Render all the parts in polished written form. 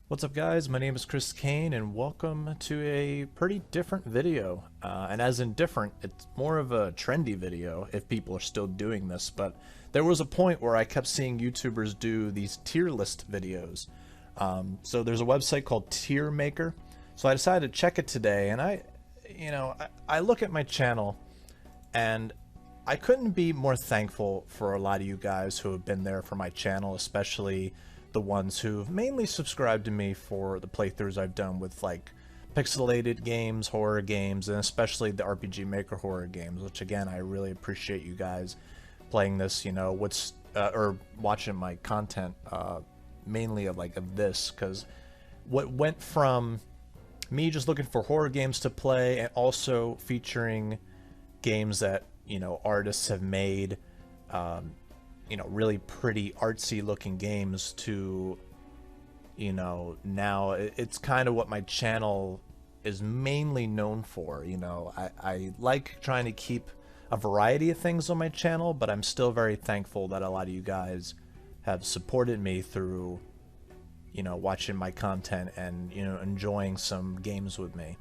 What's up guys, my name is Caine and welcome to a pretty different video. And as in different, it's more of a trendy video if people are still doing this, but there was a point where I kept seeing YouTubers do these tier list videos. So there's a website called Tier Maker, so I decided to check it today, and I look at my channel and I couldn't be more thankful for a lot of you guys who have been there for my channel, especially the ones who've mainly subscribed to me for the playthroughs I've done with like pixelated games, horror games, and especially the RPG Maker horror games, which again, I really appreciate you guys playing this, or watching my content, mainly of this, because what went from me just looking for horror games to play and also featuring games that, artists have made, really pretty artsy looking games to, now it's kind of what my channel is mainly known for. I like trying to keep a variety of things on my channel, but I'm still very thankful that a lot of you guys have supported me through, watching my content and, enjoying some games with me.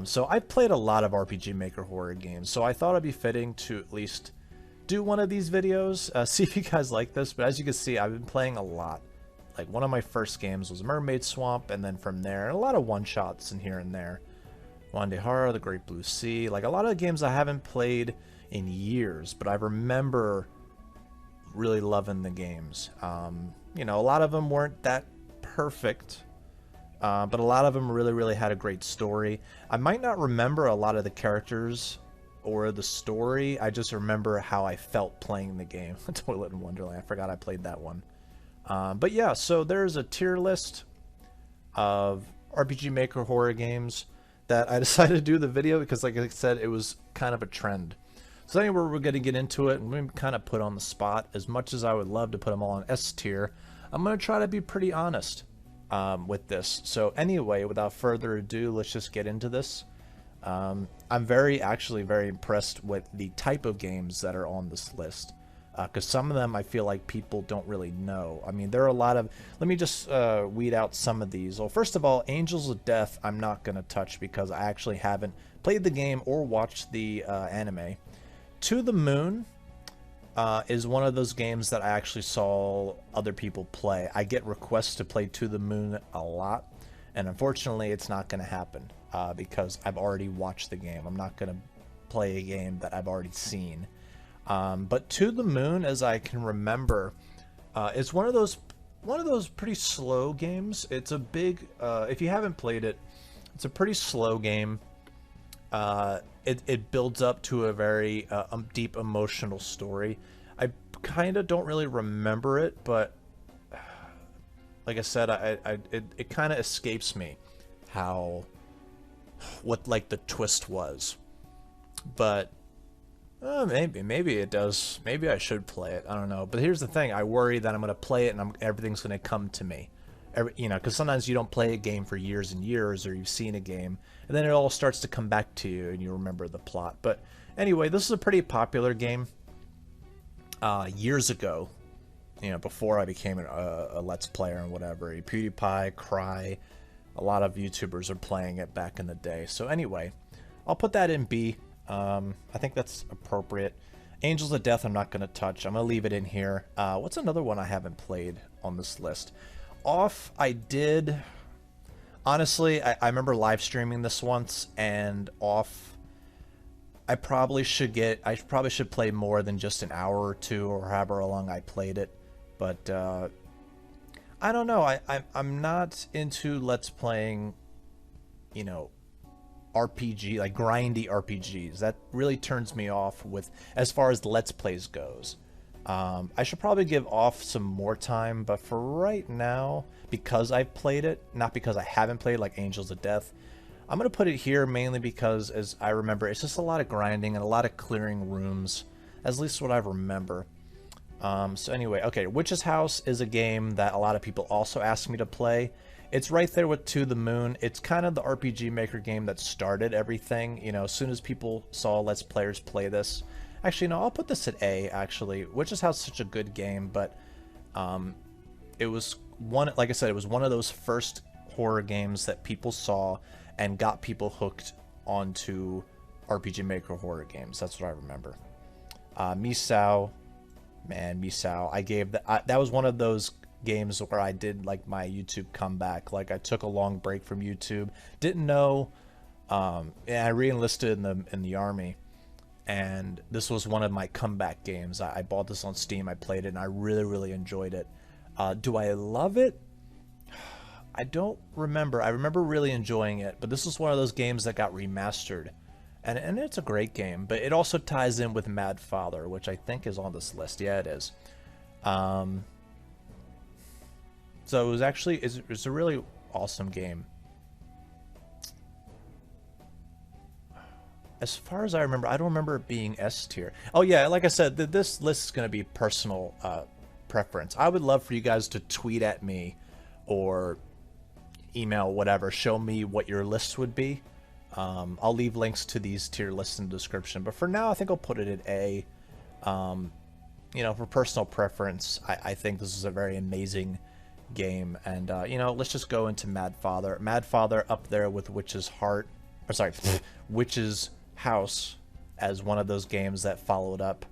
So I've played a lot of RPG Maker horror games, so I thought it'd be fitting to at least do one of these videos, see if you guys like this. But as you can see, I've been playing a lot. Like, one of my first games was Mermaid Swamp, and then from there, a lot of one-shots in here and there. Wandahara, The Great Blue Sea, like a lot of games I haven't played in years, but I remember really loving the games. A lot of them weren't that perfect, but a lot of them really had a great story. I might not remember a lot of the characters or the story, I just remember how I felt playing the game. Toilet in Wonderland, I forgot I played that one. But yeah, so there's a tier list of RPG Maker horror games that I decided to do the video because, like I said, it was kind of a trend. So anyway, we're going to get into it, and we're kind of put on the spot. As much as I would love to put them all on S tier, I'm going to try to be pretty honest with this. So anyway, without further ado, let's just get into this. I'm actually very impressed with the type of games that are on this list, because some of them I feel like people don't really know. I mean, there are a lot of, let me just weed out some of these. Well, first of all, Angels of Death I'm not going to touch because I actually haven't played the game or watched the anime. To the Moon is one of those games that I actually saw other people play. I get requests to play To the Moon a lot, and unfortunately it's not going to happen. Because I've already watched the game. I'm not going to play a game that I've already seen. But To the Moon, as I can remember, is one of those pretty slow games. It's a big, if you haven't played it, it's a pretty slow game. It builds up to a very deep emotional story. I kind of don't really remember it, but like I said, it kind of escapes me what like the twist was, but maybe it does. Maybe I should play it. I don't know. But here's the thing: I worry that I'm gonna play it and everything's gonna come to me. Because sometimes you don't play a game for years and years, or you've seen a game, and then it all starts to come back to you, and you remember the plot. But anyway, this is a pretty popular game. Years ago, before I became a Let's Player and whatever, PewDiePie, Cry. A lot of YouTubers are playing it back in the day. So anyway, I'll put that in B. I think that's appropriate. Angels of Death I'm not going to touch. I'm going to leave it in here. What's another one I haven't played on this list? Off, I did. Honestly, I remember live streaming this once, and Off, I probably should play more than just an hour or two, or however long I played it. But I don't know. I'm not into Let's Playing, RPG, like grindy RPGs. That really turns me off with as far as Let's Plays goes. I should probably give Off some more time, but for right now, because I've played it, not because I haven't played like Angels of Death, I'm going to put it here mainly because, as I remember, it's just a lot of grinding and a lot of clearing rooms, at least what I remember. So anyway, okay, Witch's House is a game that a lot of people also ask me to play. It's right there with To the Moon. It's kind of the RPG Maker game that started everything. As soon as people saw Let's Players play this. Actually, no, I'll put this at A, actually. Witch's House is such a good game, but it was one, like I said, it was one of those first horror games that people saw and got people hooked onto RPG Maker horror games. That's what I remember. Misao, man, Misao. I gave that was one of those games where I did like my YouTube comeback. Like I took a long break from YouTube, didn't know, and I re-enlisted in the army, and this was one of my comeback games. I bought this on Steam, I played it, and I really enjoyed it. Do I love it? I don't remember. I remember really enjoying it, but this was one of those games that got remastered, and it's a great game. But it also ties in with Mad Father, which I think is on this list. Yeah, it is. So it was actually it's a really awesome game. As far as I remember, I don't remember it being S tier. Oh yeah, like I said, this list is going to be personal preference. I would love for you guys to tweet at me or email, whatever, show me what your lists would be. I'll leave links to these tier lists in the description, but for now I think I'll put it at A. You know, for personal preference, I think this is a very amazing game, and you know, let's just go into Mad Father. Mad Father up there with Witch's Heart, or sorry, Witch's House, as one of those games that followed up.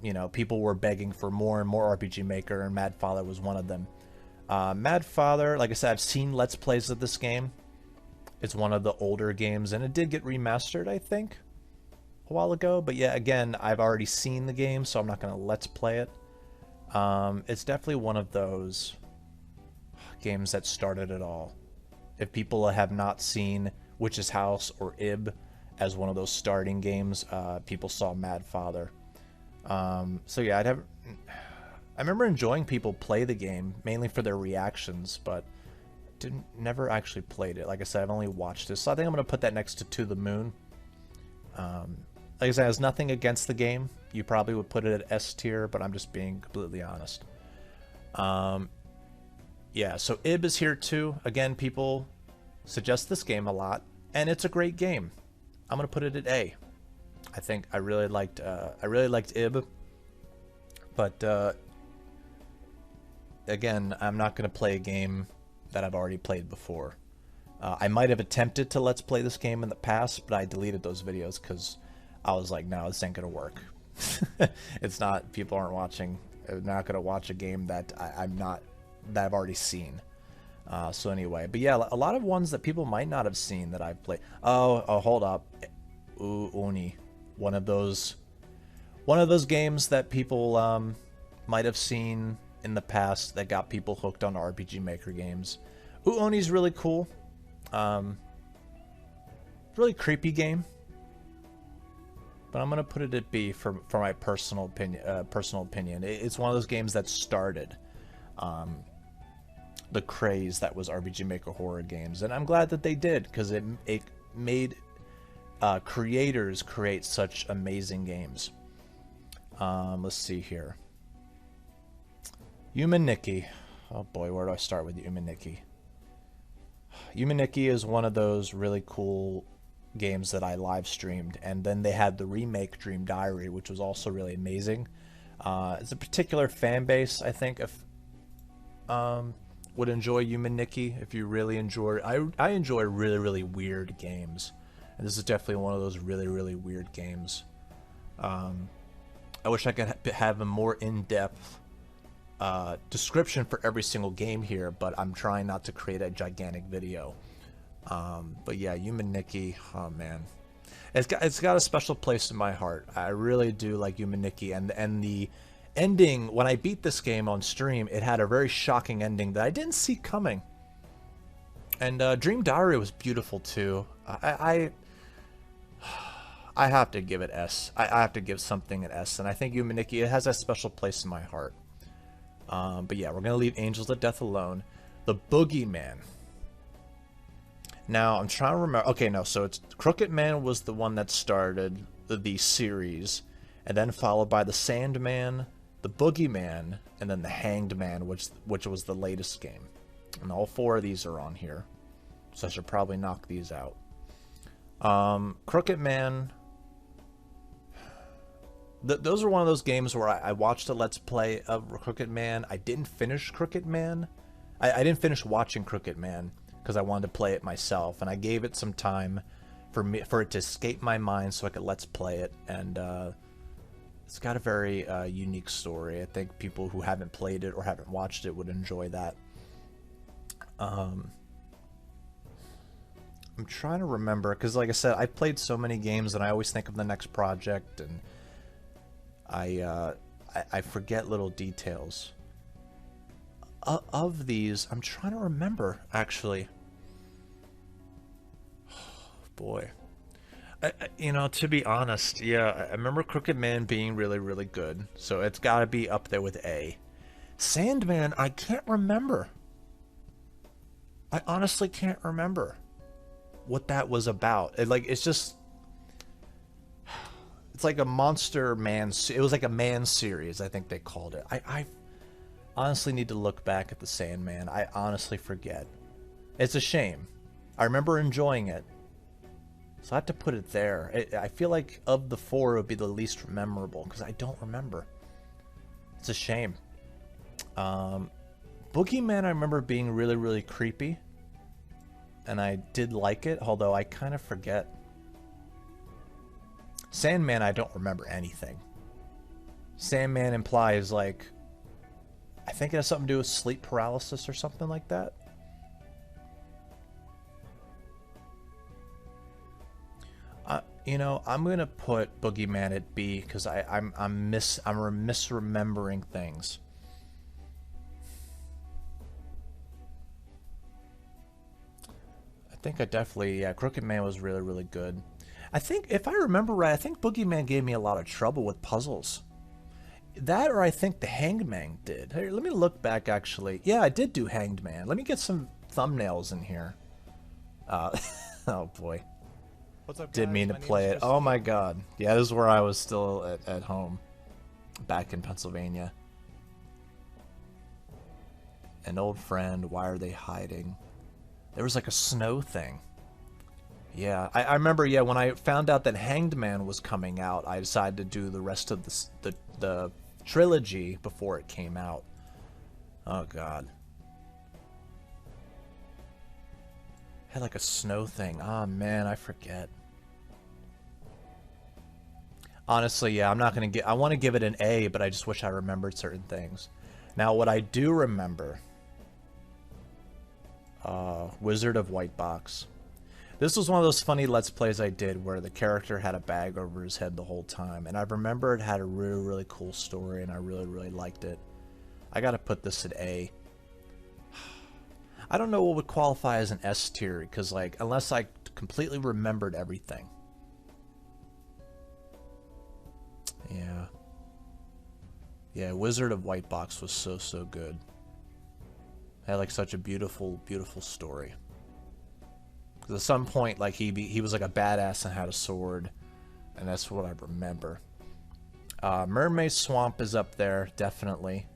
You know, people were begging for more and more RPG Maker, and Mad Father was one of them. Mad Father, like I said, I've seen Let's Plays of this game. It's one of the older games, and it did get remastered, I think, a while ago. But yeah, again, I've already seen the game, so I'm not going to Let's Play it. It's definitely one of those games that started it all. If people have not seen Witch's House or Ib as one of those starting games, people saw Mad Father. So yeah, I remember enjoying people play the game, mainly for their reactions, but never actually played it. Like I said, I've only watched this, so I think I'm going to put that next to the Moon. Like I said, there's nothing against the game. You probably would put it at S tier, but I'm just being completely honest. Yeah, so Ib is here too. Again, people suggest this game a lot, and it's a great game. I'm gonna put it at A. I think I really liked Ib, but again, I'm not gonna play a game that I've already played before. I might have attempted to Let's Play this game in the past, but I deleted those videos because I was like, no, this ain't gonna work. It's not. People aren't watching. They're not gonna watch a game that that I've already seen. So anyway, but yeah, a lot of ones that people might not have seen that I've played. Oh, hold up, Uni, one of those games that people might have seen in the past that got people hooked on RPG Maker games. Uni's really cool. Really creepy game. But I'm gonna put it at B for my personal opinion. It's one of those games that started the craze that was RPG Maker horror games, and I'm glad that they did, because it made creators create such amazing games. Let's see here. Yume Nikki. Oh boy, where do I start with Yume Nikki? Yume Nikki is one of those really cool games that I live streamed, and then they had the remake Dream Diary, which was also really amazing. It's a particular fan base, I think, if would enjoy Yume Nikki. If you really enjoy, I enjoy really weird games, and this is definitely one of those really weird games. I wish I could have a more in-depth description for every single game here, but I'm trying not to create a gigantic video. But yeah, Yume Nikki, oh man, it's got a special place in my heart. I really do like Yume Nikki, and the ending, when I beat this game on stream, it had a very shocking ending that I didn't see coming. And Dream Diary was beautiful too. I have to give it S. I have to give something an S, and I think Yume Nikki, it has a special place in my heart. But yeah, we're gonna leave Angels of Death alone. The Boogeyman. Now, I'm trying to remember. Okay, no, so it's Crooked Man was the one that started the series, and then followed by the Sandman, the Boogeyman, and then the Hanged Man, which was the latest game. And all four of these are on here, so I should probably knock these out. Crooked Man. Those are one of those games where I watched a Let's Play of Crooked Man. I didn't finish Crooked Man. I didn't finish watching Crooked Man because I wanted to play it myself, and I gave it some time for it to escape my mind so I could Let's Play it. And it's got a very unique story. I think people who haven't played it or haven't watched it would enjoy that. I'm trying to remember, because like I said, I played so many games and I always think of the next project, and I forget little details. Of these, I'm trying to remember, actually. Oh, boy. You know, to be honest, yeah, I remember Crooked Man being really, really good, so it's got to be up there with A. Sandman, I can't remember. I honestly can't remember what that was about. It's just... It's like a Monster Man... It was like a Man series, I think they called it. I honestly need to look back at the Sandman. I honestly forget. It's a shame. I remember enjoying it. So I have to put it there. I feel like of the four, it would be the least memorable, because I don't remember. It's a shame. Boogeyman, I remember being really, really creepy. And I did like it, although I kind of forget. Sandman, I don't remember anything. Sandman implies, like... I think it has something to do with sleep paralysis or something like that. You know, I'm gonna put Boogeyman at B because I'm misremembering things. I think I definitely, yeah, Crooked Man was really, really good. I think, if I remember right, I think Boogeyman gave me a lot of trouble with puzzles. That, or I think the Hanged Man did. Hey, let me look back, actually. Yeah, I did do Hanged Man. Let me get some thumbnails in here. Oh boy. What's up, guys? Didn't mean to play it. Oh my god. Yeah, this is where I was still at home. Back in Pennsylvania. An old friend, why are they hiding? There was like a snow thing. Yeah, I remember, yeah, when I found out that Hanged Man was coming out, I decided to do the rest of the trilogy before it came out. Oh god. Had like a snow thing. Ah, man, I forget. Honestly, yeah, I'm not gonna get... I want to give it an A, but I just wish I remembered certain things. Now, what I do remember... Wizard of Whitebox. This was one of those funny Let's Plays I did where the character had a bag over his head the whole time. And I remember it had a really, really cool story, and I really, really liked it. I gotta put this at A. I don't know what would qualify as an S tier, because, like, unless I completely remembered everything. Yeah. Yeah, Wizard of Whitebox was so, so good. Had, like, such a beautiful, beautiful story. Because at some point, like, he was, like, a badass and had a sword. And that's what I remember. Mermaid Swamp is up there, definitely.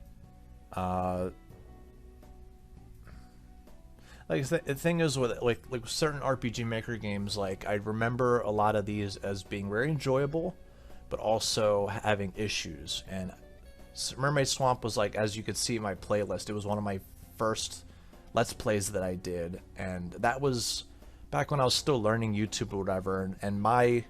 Like the thing is with like certain RPG Maker games, like I remember a lot of these as being very enjoyable, but also having issues. And Mermaid Swamp was, like, as you could see in my playlist, it was one of my first Let's Plays that I did, and that was back when I was still learning YouTube or whatever. And my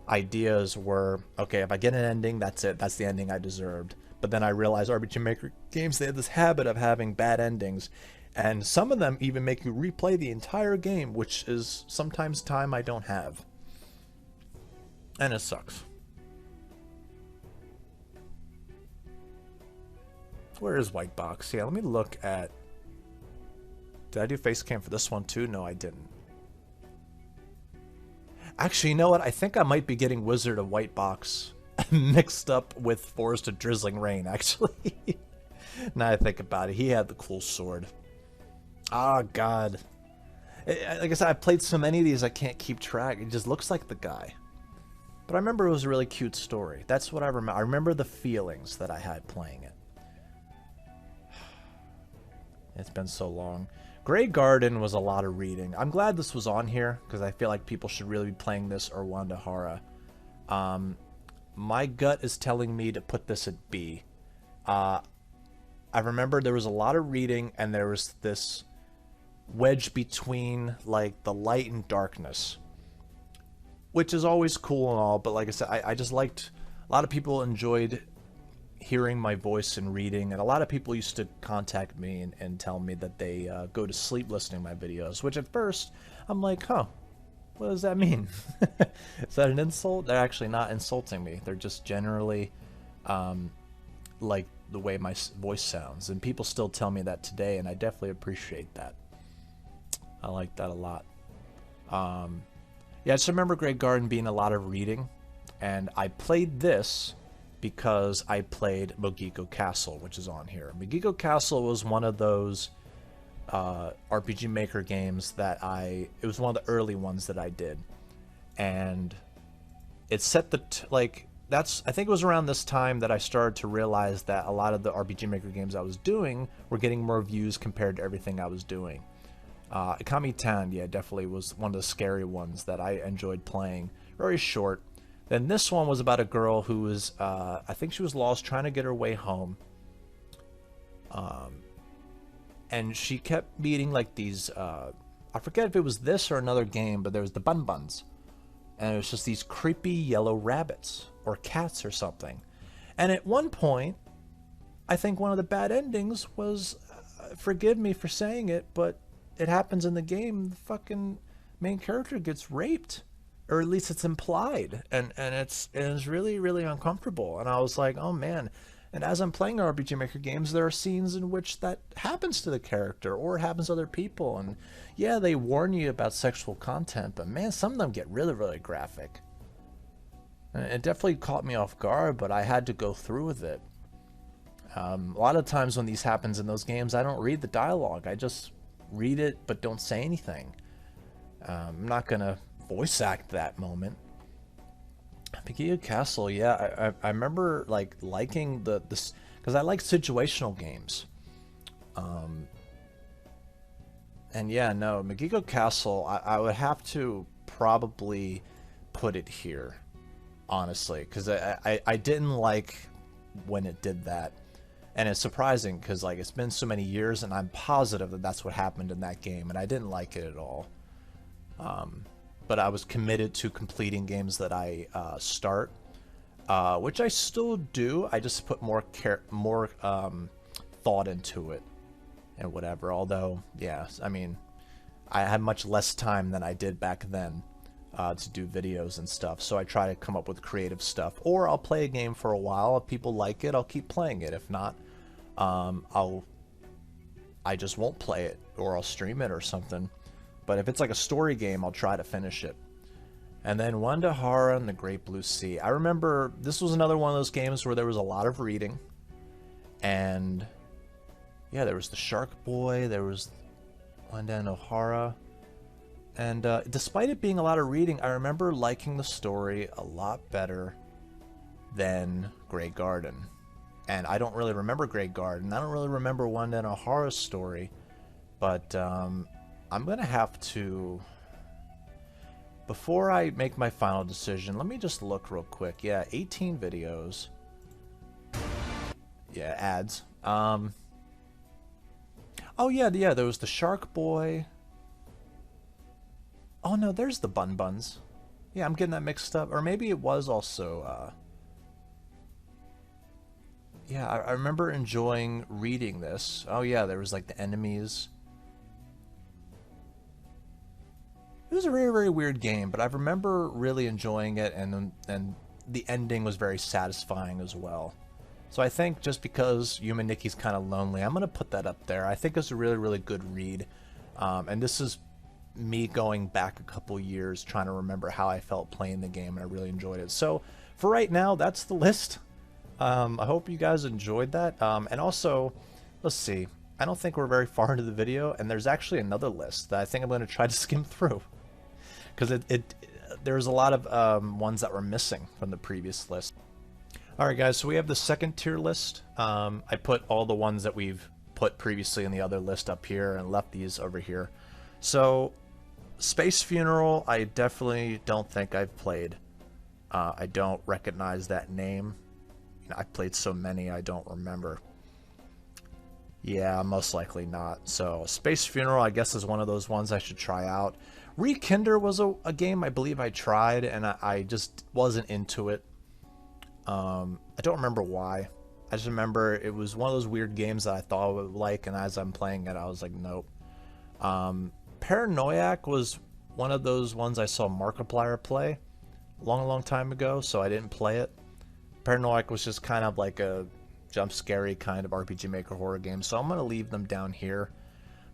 ideas were, okay, if I get an ending, that's it. That's the ending I deserved. But then I realized RPG Maker games, they had this habit of having bad endings. And some of them even make you replay the entire game, which is sometimes time I don't have. And it sucks. Where is Whitebox? Yeah, let me look at... Did I do face cam for this one too? No, I didn't. Actually, you know what? I think I might be getting Wizard of Whitebox mixed up with Forest of Drizzling Rain, actually. Now I think about it. He had the cool sword. Oh, God. Like I said, I played so many of these I can't keep track. It just looks like the guy. But I remember it was a really cute story. That's what I remember. I remember the feelings that I had playing it. It's been so long. Grey Garden was a lot of reading. I'm glad this was on here, because I feel like people should really be playing this or Wandahara. my gut is telling me to put this at B. I remember there was a lot of reading, and there was this wedge between like the light and darkness, which is always cool and all, but like I said, I just liked, a lot of people enjoyed hearing my voice and reading, and a lot of people used to contact me and tell me that they go to sleep listening to my videos, which at first I'm like, huh, what does that mean? Is that an insult? They're actually not insulting me. They're just generally like the way my voice sounds, and people still tell me that today, and I definitely appreciate that. I like that a lot. Yeah, I just remember Great Garden being a lot of reading, and I played this because I played Mojiko Castle, which is on here. Mojiko Castle was one of those RPG Maker games that it was one of the early ones that I did, and it set the I think it was around this time that I started to realize that a lot of the RPG Maker games I was doing were getting more views compared to everything I was doing. Ikami Tan, yeah, definitely was one of the scary ones that I enjoyed playing. Very short. Then this one was about a girl who was, I think she was lost, trying to get her way home. And she kept meeting like these, I forget if it was this or another game, but there was the Bun Buns. And it was just these creepy yellow rabbits, or cats or something. And at one point, I think one of the bad endings was, forgive me for saying it, but it happens in the game, the fucking main character gets raped, or at least it's implied, and it's really, really uncomfortable. And I was like, oh man. And as I'm playing RPG Maker games, there are scenes in which that happens to the character, or it happens to other people, and yeah, they warn you about sexual content, but man, some of them get really, really graphic. And it definitely caught me off guard, but I had to go through with it. A lot of times when these happens in those games, I don't read the dialogue, I just read it but don't say anything. I'm not gonna voice act that moment. Mojiko Castle, yeah, I remember like liking this because I like situational games. And yeah, no, Mojiko Castle, I would have to probably put it here, honestly, because I didn't like when it did that. And it's surprising because like it's been so many years, and I'm positive that that's what happened in that game, and I didn't like it at all. But I was committed to completing games that I start, which I still do. I just put more thought into it and whatever. Although, yeah, I mean, I had much less time than I did back then to do videos and stuff. So I try to come up with creative stuff, or I'll play a game for a while. If people like it, I'll keep playing it. If not, I just won't play it, or I'll stream it or something. But if it's like a story game, I'll try to finish it. And then Wandahara and the Great Blue Sea. I remember this was another one of those games where there was a lot of reading. And yeah, there was the Shark Boy, there was Wandahara. And despite it being a lot of reading, I remember liking the story a lot better than Great Garden. And I don't really remember Great Garden. I don't really remember Wandahara's story. But I'm going to have to, before I make my final decision, let me just look real quick. Yeah, 18 videos. Yeah, ads. Oh yeah, there was the Shark Boy. Oh no, there's the Bun Buns. Yeah, I'm getting that mixed up. Or maybe it was also, yeah, I remember enjoying reading this. Oh yeah, there was like the enemies. It was a very, very weird game, but I remember really enjoying it, and the ending was very satisfying as well. So I think just because Yume Nikki's kind of lonely, I'm going to put that up there. I think it's a really, really good read. And this is me going back a couple years trying to remember how I felt playing the game, and I really enjoyed it. So for right now, that's the list. I hope you guys enjoyed that. And also, let's see. I don't think we're very far into the video, and there's actually another list that I think I'm going to try to skim through. Because there's a lot of ones that were missing from the previous list. Alright guys, so we have the second tier list. I put all the ones that we've put previously in the other list up here and left these over here. So, Space Funeral, I definitely don't think I've played. I don't recognize that name. You know, I played so many I don't remember. Yeah, most likely not. So Space Funeral, I guess, is one of those ones I should try out. Rekinder was a game I believe I tried, and I just wasn't into it. I don't remember why. I just remember it was one of those weird games that I thought I would like, and as I'm playing it, I was like, nope. Paranoiac was one of those ones I saw Markiplier play a long time ago, so I didn't play it. Paranoiac was just kind of like a jump scary kind of RPG Maker horror game, so I'm going to leave them down here.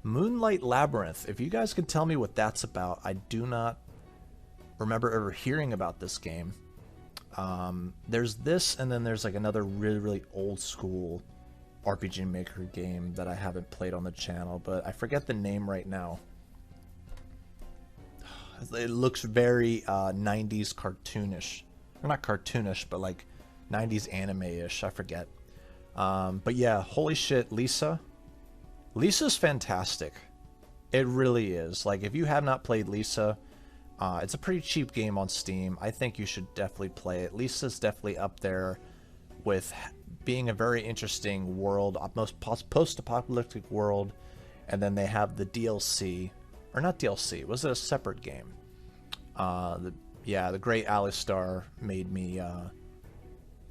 Moonlight Labyrinth, if you guys can tell me what that's about, I do not remember ever hearing about this game. There's this, and then there's like another really old school RPG Maker game that I haven't played on the channel, but I forget the name right now. It looks very 90s cartoonish. Or not cartoonish, but like 90s anime-ish, I forget. But yeah, holy shit, Lisa. Lisa's fantastic. It really is. Like, if you have not played Lisa, it's a pretty cheap game on Steam. I think you should definitely play it. Lisa's definitely up there with being a very interesting world, most post-apocalyptic world, and then they have the DLC, or not DLC, was it a separate game? The great Alistar made me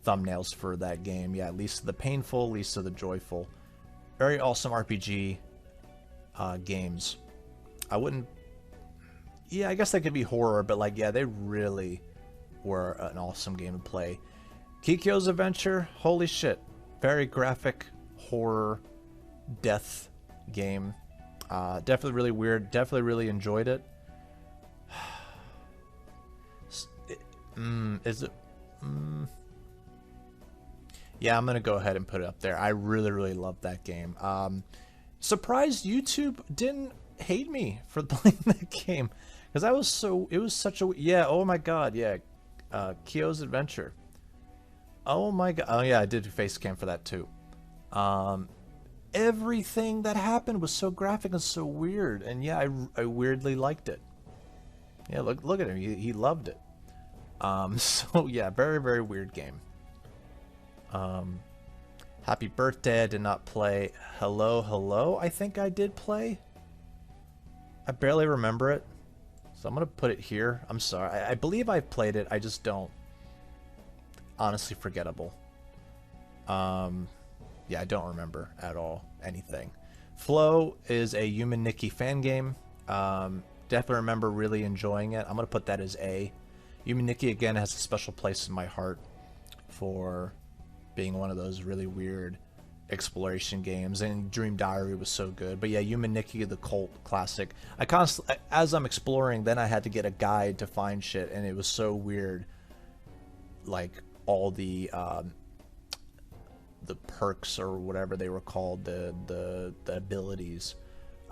thumbnails for that game. Yeah, Lisa the Painful, Lisa the Joyful. Very awesome RPG games. I wouldn't... Yeah, I guess that could be horror, but like, yeah, they really were an awesome game to play. Kikyo's Adventure, holy shit. Very graphic, horror, death game. Definitely really weird. Definitely really enjoyed it. Is it... Yeah, I'm going to go ahead and put it up there. I really love that game. Surprised YouTube didn't hate me for playing that game. Because it was such a... Yeah, oh my god, yeah. Kyo's Adventure. Oh my god. Oh yeah, I did a face cam for that too. Everything that happened was so graphic and so weird. And yeah, I weirdly liked it. Yeah, look at him. He loved it. So yeah, very weird game. Happy Birthday, I did not play. Hello, I think I did play. I barely remember it. So I'm going to put it here. I'm sorry. I believe I've played it. I just don't. Honestly forgettable. Yeah, I don't remember at all anything. Flow is a Yume Nikki fan game. Definitely remember really enjoying it. I'm going to put that as A. Yume Nikki, again, has a special place in my heart for being one of those really weird exploration games, and Dream Diary was so good. But yeah, Yume Nikki, the cult classic. I constantly, as I'm exploring, then I had to get a guide to find shit, and it was so weird. Like all the perks or whatever they were called, the abilities,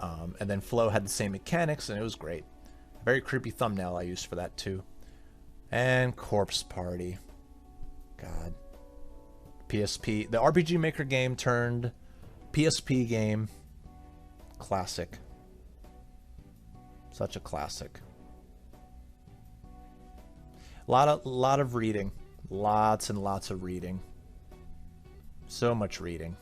and then Flow had the same mechanics, and it was great. Very creepy thumbnail I used for that too. And Corpse Party. God. PSP. The RPG Maker game turned PSP game. Classic. Such a classic. A lot of reading. Lots and lots of reading. So much reading.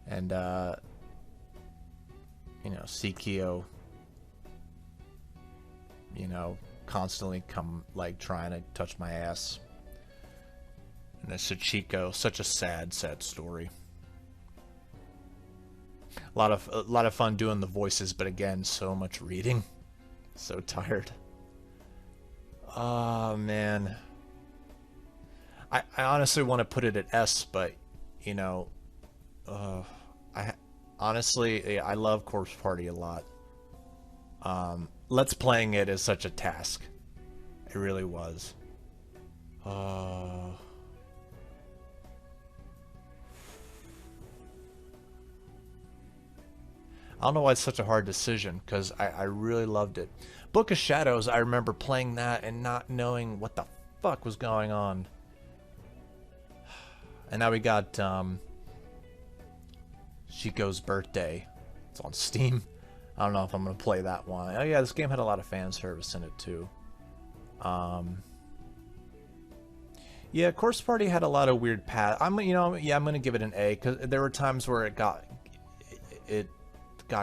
And you know, Sikio, you know, constantly come like trying to touch my ass. And then Sachiko, such a sad story. A lot of fun doing the voices, but again, so much reading. So tired. Oh man. I honestly want to put it at S, but you know, honestly I love Corpse Party a lot. Let's playing it is such a task. It really was. I don't know why it's such a hard decision, because I really loved it. Book of Shadows, I remember playing that and not knowing what the fuck was going on. And now we got Chico's Birthday. It's on Steam. I don't know if I'm gonna play that one. Oh yeah, this game had a lot of fan service in it too. Yeah, Course Party had a lot of weird paths. I'm gonna give it an A because there were times where it got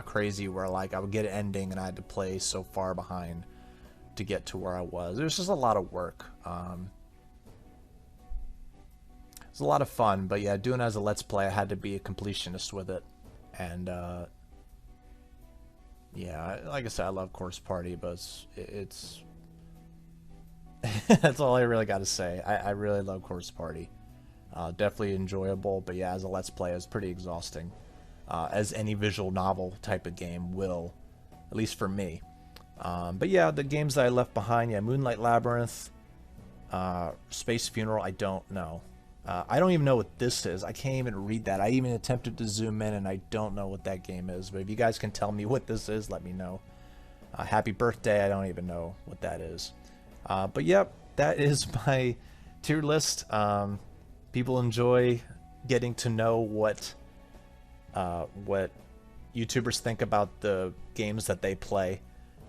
crazy where like I would get an ending and I had to play so far behind to get to where I was. It was just a lot of work. It was a lot of fun, but yeah, doing it as a Let's Play, I had to be a completionist with it, and yeah, like I said, I love Course Party, but it's that's all I really got to say. I really love Course Party. Definitely enjoyable, but yeah, as a Let's Play, it's pretty exhausting. As any visual novel type of game will, at least for me. But yeah, the games that I left behind, yeah, Moonlight Labyrinth, Space Funeral, I don't know. I don't even know what this is. I can't even read that. I even attempted to zoom in, and I don't know what that game is. But if you guys can tell me what this is, let me know. Happy birthday, I don't even know what that is. But yep, that is my tier list. People enjoy getting to know what YouTubers think about the games that they play,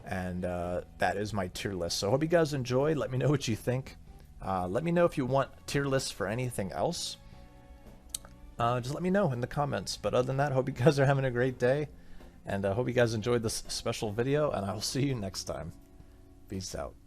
and that is my tier list. So I hope you guys enjoy. Let me know what you think. Let me know if you want tier lists for anything else. Just let me know in the comments. But other than that, hope you guys are having a great day, and I hope you guys enjoyed this special video, and I will see you next time. Peace out.